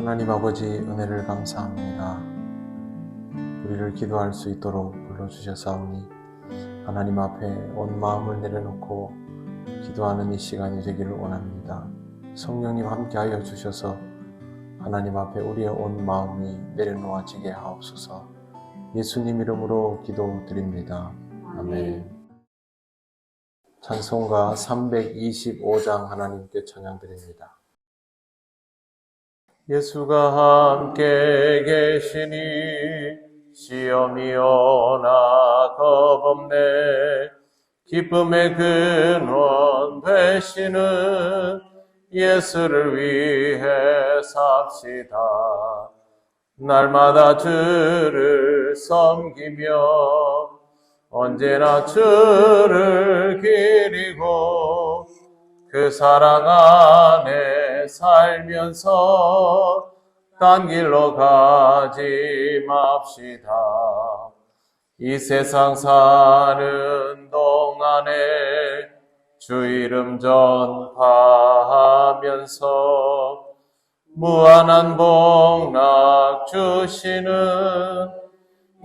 하나님 아버지 은혜를 감사합니다. 우리를 기도할 수 있도록 불러주셨사오니 하나님 앞에 온 마음을 내려놓고 기도하는 이 시간이 되기를 원합니다. 성령님 함께하여 주셔서 하나님 앞에 우리의 온 마음이 내려놓아지게 하옵소서. 예수님 이름으로 기도드립니다. 아멘. 찬송가 325장 하나님께 찬양드립니다. 예수가 함께 계시니 시험이 오나 겁없네. 기쁨의 근원 되시는 예수를 위해 삽시다. 날마다 주를 섬기며 언제나 주를 기리고 그 사랑 안에 살면서 딴 길로 가지 맙시다. 이 세상 사는 동안에 주 이름 전파하면서 무한한 복락 주시는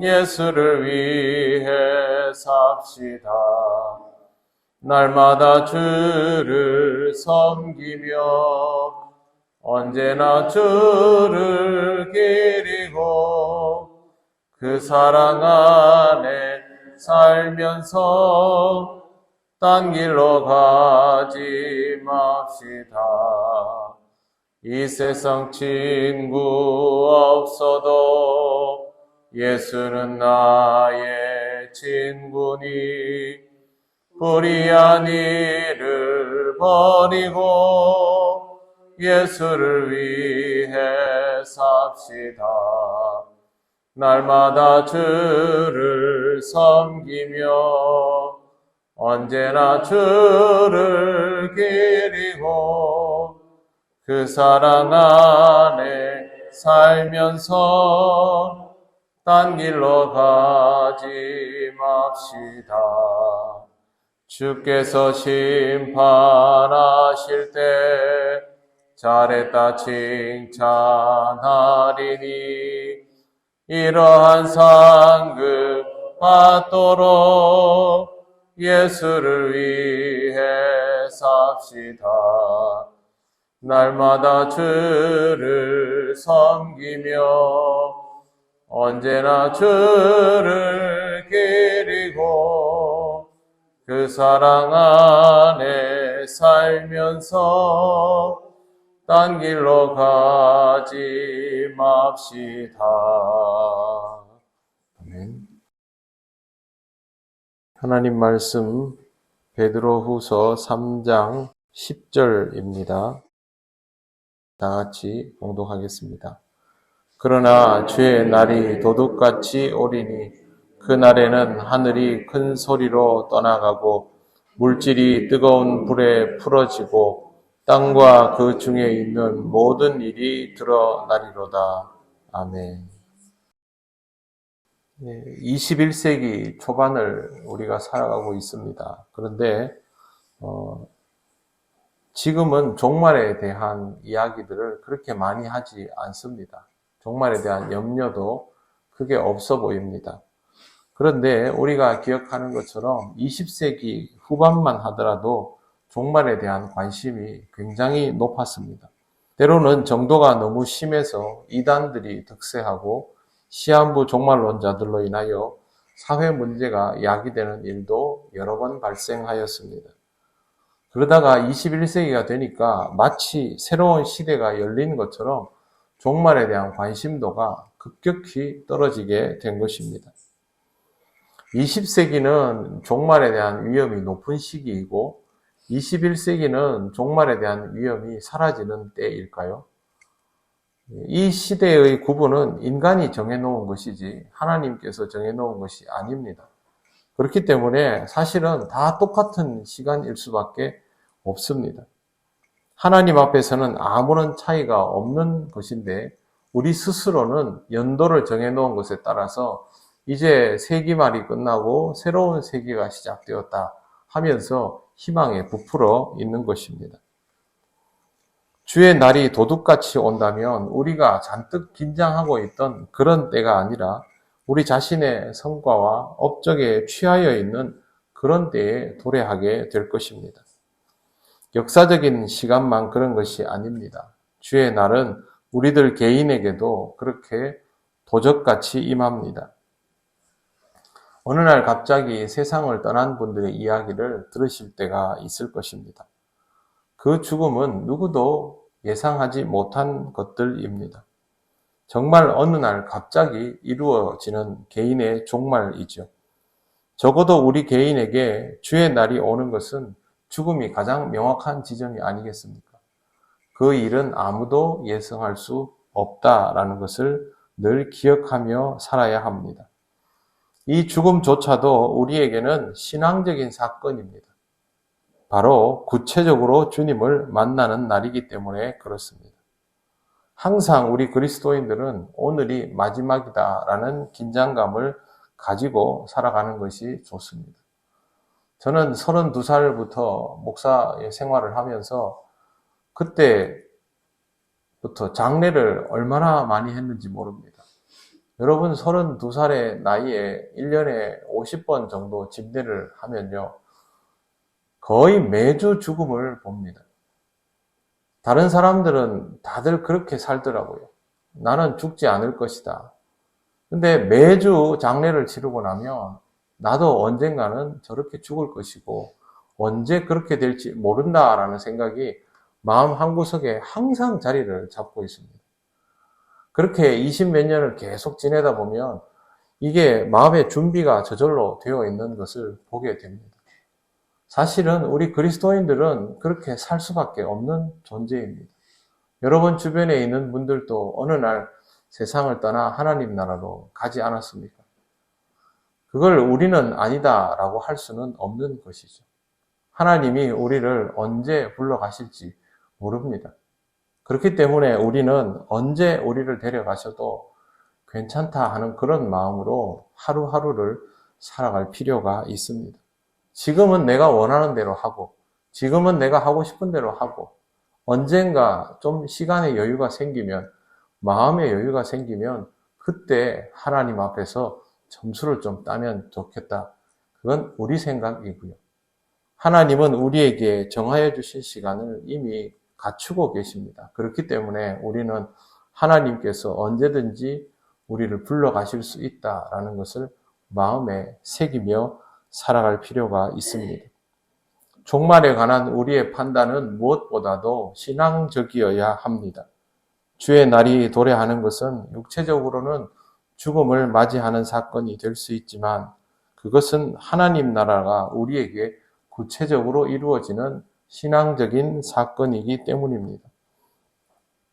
예수를 위해 삽시다. 날마다 주를 섬기며 언제나 주를 기리고 그 사랑 안에 살면서 딴 길로 가지 맙시다. 이 세상 친구 없어도 예수는 나의 친구니 불의한 일을 버리고 예수를 위해 삽시다. 날마다 주를 섬기며 언제나 주를 기리고 그 사랑 안에 살면서 딴 길로 가지 맙시다. 주께서 심판하실 때 잘했다 칭찬하리니 이러한 상급 받도록 예수를 위해 삽시다. 날마다 주를 섬기며 언제나 주를 기리고 그 사랑 안에 살면서 딴 길로 가지 맙시다. 아멘. 하나님 말씀 베드로후서 3장 10절입니다. 다 같이 봉독하겠습니다. 그러나 주의 날이 도둑같이 오리니 그 날에는 하늘이 큰 소리로 떠나가고 물질이 뜨거운 불에 풀어지고 땅과 그 중에 있는 모든 일이 드러나리로다. 아멘. 21세기 초반을 우리가 살아가고 있습니다. 그런데 지금은 종말에 대한 이야기들을 그렇게 많이 하지 않습니다. 종말에 대한 염려도 크게 없어 보입니다. 그런데 우리가 기억하는 것처럼 20세기 후반만 하더라도 종말에 대한 관심이 굉장히 높았습니다. 때로는 정도가 너무 심해서 이단들이 득세하고 시한부 종말론자들로 인하여 사회 문제가 야기되는 일도 여러 번 발생하였습니다. 그러다가 21세기가 되니까 마치 새로운 시대가 열린 것처럼 종말에 대한 관심도가 급격히 떨어지게 된 것입니다. 20세기는 종말에 대한 위험이 높은 시기이고 21세기는 종말에 대한 위험이 사라지는 때일까요? 이 시대의 구분은 인간이 정해놓은 것이지 하나님께서 정해놓은 것이 아닙니다. 그렇기 때문에 사실은 다 똑같은 시간일 수밖에 없습니다. 하나님 앞에서는 아무런 차이가 없는 것인데 우리 스스로는 연도를 정해놓은 것에 따라서 이제 세기 말이 끝나고 새로운 세기가 시작되었다 하면서 희망에 부풀어 있는 것입니다. 주의 날이 도둑같이 온다면 우리가 잔뜩 긴장하고 있던 그런 때가 아니라 우리 자신의 성과와 업적에 취하여 있는 그런 때에 도래하게 될 것입니다. 역사적인 시간만 그런 것이 아닙니다. 주의 날은 우리들 개인에게도 그렇게 도적같이 임합니다. 어느 날 갑자기 세상을 떠난 분들의 이야기를 들으실 때가 있을 것입니다. 그 죽음은 누구도 예상하지 못한 것들입니다. 정말 어느 날 갑자기 이루어지는 개인의 종말이죠. 적어도 우리 개인에게 주의 날이 오는 것은 죽음이 가장 명확한 지점이 아니겠습니까? 그 일은 아무도 예상할 수 없다라는 것을 늘 기억하며 살아야 합니다. 이 죽음조차도 우리에게는 신앙적인 사건입니다. 바로 구체적으로 주님을 만나는 날이기 때문에 그렇습니다. 항상 우리 그리스도인들은 오늘이 마지막이다라는 긴장감을 가지고 살아가는 것이 좋습니다. 저는 32살부터 목사의 생활을 하면서 그때부터 장례를 얼마나 많이 했는지 모릅니다. 여러분 32살의 나이에 1년에 50번 정도 집례를 하면요. 거의 매주 죽음을 봅니다. 다른 사람들은 다들 그렇게 살더라고요. 나는 죽지 않을 것이다. 근데 매주 장례를 치르고 나면 나도 언젠가는 저렇게 죽을 것이고 언제 그렇게 될지 모른다라는 생각이 마음 한구석에 항상 자리를 잡고 있습니다. 그렇게 20몇 년을 계속 지내다 보면 이게 마음의 준비가 저절로 되어 있는 것을 보게 됩니다. 사실은 우리 그리스도인들은 그렇게 살 수밖에 없는 존재입니다. 여러분 주변에 있는 분들도 어느 날 세상을 떠나 하나님 나라로 가지 않았습니까? 그걸 우리는 아니다라고 할 수는 없는 것이죠. 하나님이 우리를 언제 불러가실지 모릅니다. 그렇기 때문에 우리는 언제 우리를 데려가셔도 괜찮다 하는 그런 마음으로 하루하루를 살아갈 필요가 있습니다. 지금은 내가 원하는 대로 하고, 지금은 내가 하고 싶은 대로 하고, 언젠가 좀 시간의 여유가 생기면, 마음의 여유가 생기면, 그때 하나님 앞에서 점수를 좀 따면 좋겠다. 그건 우리 생각이고요. 하나님은 우리에게 정하여 주신 시간을 이미 갖추고 계십니다. 그렇기 때문에 우리는 하나님께서 언제든지 우리를 불러가실 수 있다라는 것을 마음에 새기며 살아갈 필요가 있습니다. 종말에 관한 우리의 판단은 무엇보다도 신앙적이어야 합니다. 주의 날이 도래하는 것은 육체적으로는 죽음을 맞이하는 사건이 될 수 있지만 그것은 하나님 나라가 우리에게 구체적으로 이루어지는 신앙적인 사건이기 때문입니다.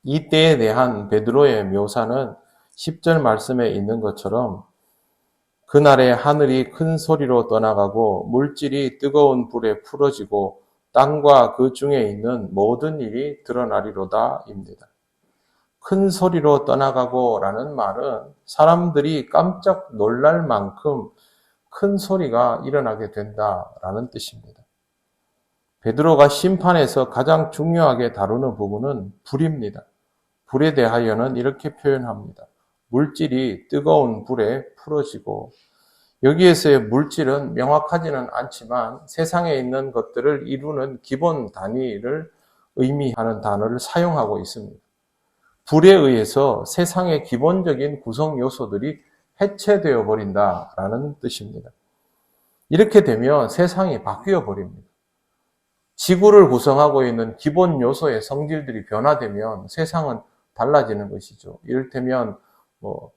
이 때에 대한 베드로의 묘사는 10절 말씀에 있는 것처럼 그날에 하늘이 큰 소리로 떠나가고 물질이 뜨거운 불에 풀어지고 땅과 그 중에 있는 모든 일이 드러나리로다입니다. 큰 소리로 떠나가고 라는 말은 사람들이 깜짝 놀랄 만큼 큰 소리가 일어나게 된다라는 뜻입니다. 베드로가 심판에서 가장 중요하게 다루는 부분은 불입니다. 불에 대하여는 이렇게 표현합니다. 물질이 뜨거운 불에 풀어지고 여기에서의 물질은 명확하지는 않지만 세상에 있는 것들을 이루는 기본 단위를 의미하는 단어를 사용하고 있습니다. 불에 의해서 세상의 기본적인 구성 요소들이 해체되어 버린다라는 뜻입니다. 이렇게 되면 세상이 바뀌어 버립니다. 지구를 구성하고 있는 기본 요소의 성질들이 변화되면 세상은 달라지는 것이죠. 이를테면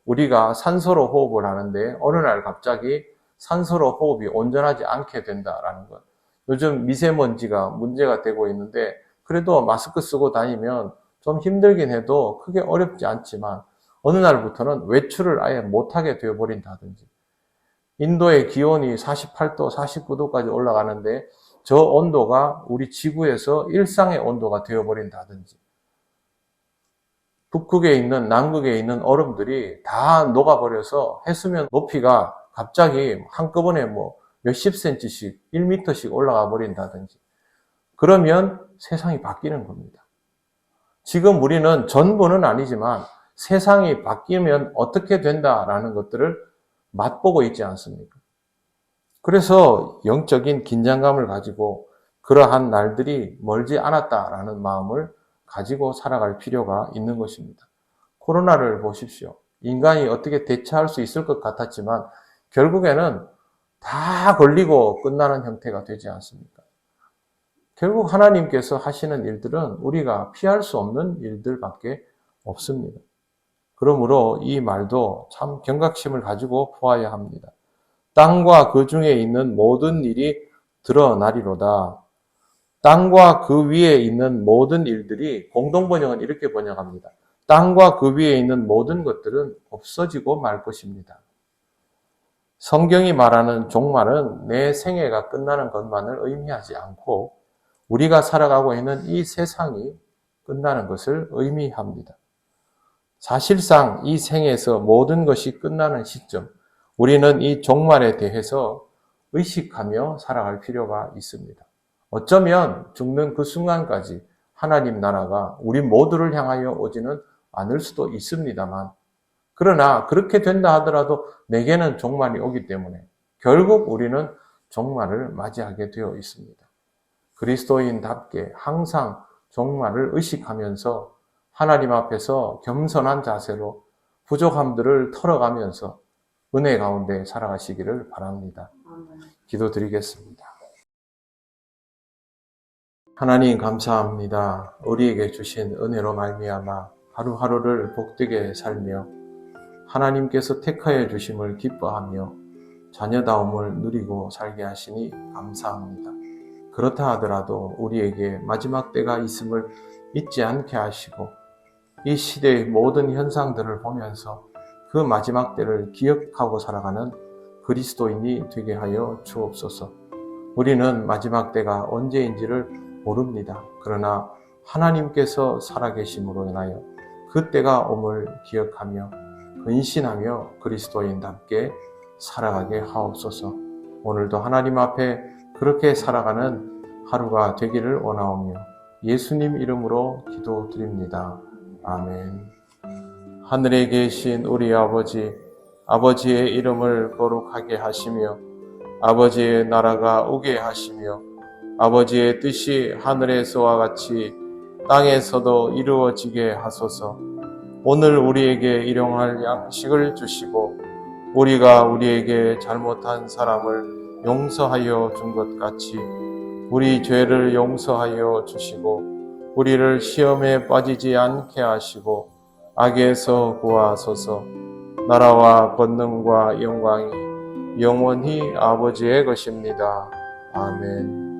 우리가 산소로 호흡을 하는데 어느 날 갑자기 산소로 호흡이 온전하지 않게 된다라는 것. 요즘 미세먼지가 문제가 되고 있는데 그래도 마스크 쓰고 다니면 좀 힘들긴 해도 크게 어렵지 않지만 어느 날부터는 외출을 아예 못하게 되어버린다든지 인도의 기온이 48도, 49도까지 올라가는데 저 온도가 우리 지구에서 일상의 온도가 되어버린다든지 북극에 있는 남극에 있는 얼음들이 다 녹아버려서 해수면 높이가 갑자기 한꺼번에 몇십 센치씩 1m씩 올라가 버린다든지 그러면 세상이 바뀌는 겁니다. 지금 우리는 전부는 아니지만 세상이 바뀌면 어떻게 된다라는 것들을 맛보고 있지 않습니까? 그래서 영적인 긴장감을 가지고 그러한 날들이 멀지 않았다라는 마음을 가지고 살아갈 필요가 있는 것입니다. 코로나를 보십시오. 인간이 어떻게 대처할 수 있을 것 같았지만 결국에는 다 걸리고 끝나는 형태가 되지 않습니까? 결국 하나님께서 하시는 일들은 우리가 피할 수 없는 일들밖에 없습니다. 그러므로 이 말도 참 경각심을 가지고 보아야 합니다. 땅과 그 중에 있는 모든 일이 드러나리로다. 땅과 그 위에 있는 모든 일들이, 공동번역은 이렇게 번역합니다. 땅과 그 위에 있는 모든 것들은 없어지고 말 것입니다. 성경이 말하는 종말은 내 생애가 끝나는 것만을 의미하지 않고 우리가 살아가고 있는 이 세상이 끝나는 것을 의미합니다. 사실상 이 생에서 모든 것이 끝나는 시점, 우리는 이 종말에 대해서 의식하며 살아갈 필요가 있습니다. 어쩌면 죽는 그 순간까지 하나님 나라가 우리 모두를 향하여 오지는 않을 수도 있습니다만, 그러나 그렇게 된다 하더라도 내게는 종말이 오기 때문에 결국 우리는 종말을 맞이하게 되어 있습니다. 그리스도인답게 항상 종말을 의식하면서 하나님 앞에서 겸손한 자세로 부족함들을 털어가면서 은혜 가운데 살아가시기를 바랍니다. 기도드리겠습니다. 하나님 감사합니다. 우리에게 주신 은혜로 말미암아 하루하루를 복되게 살며 하나님께서 택하여 주심을 기뻐하며 자녀다움을 누리고 살게 하시니 감사합니다. 그렇다 하더라도 우리에게 마지막 때가 있음을 잊지 않게 하시고 이 시대의 모든 현상들을 보면서 그 마지막 때를 기억하고 살아가는 그리스도인이 되게 하여 주옵소서. 우리는 마지막 때가 언제인지를 모릅니다. 그러나 하나님께서 살아계심으로 인하여 그 때가 옴을 기억하며 근신하며 그리스도인답게 살아가게 하옵소서. 오늘도 하나님 앞에 그렇게 살아가는 하루가 되기를 원하오며 예수님 이름으로 기도드립니다. 아멘. 하늘에 계신 우리 아버지, 아버지의 이름을 거룩하게 하시며 아버지의 나라가 오게 하시며 아버지의 뜻이 하늘에서와 같이 땅에서도 이루어지게 하소서. 오늘 우리에게 일용할 양식을 주시고 우리가 우리에게 잘못한 사람을 용서하여 준 것 같이 우리 죄를 용서하여 주시고 우리를 시험에 빠지지 않게 하시고 악에서 구하소서. 나라와 권능과 영광이 영원히 아버지의 것입니다. 아멘.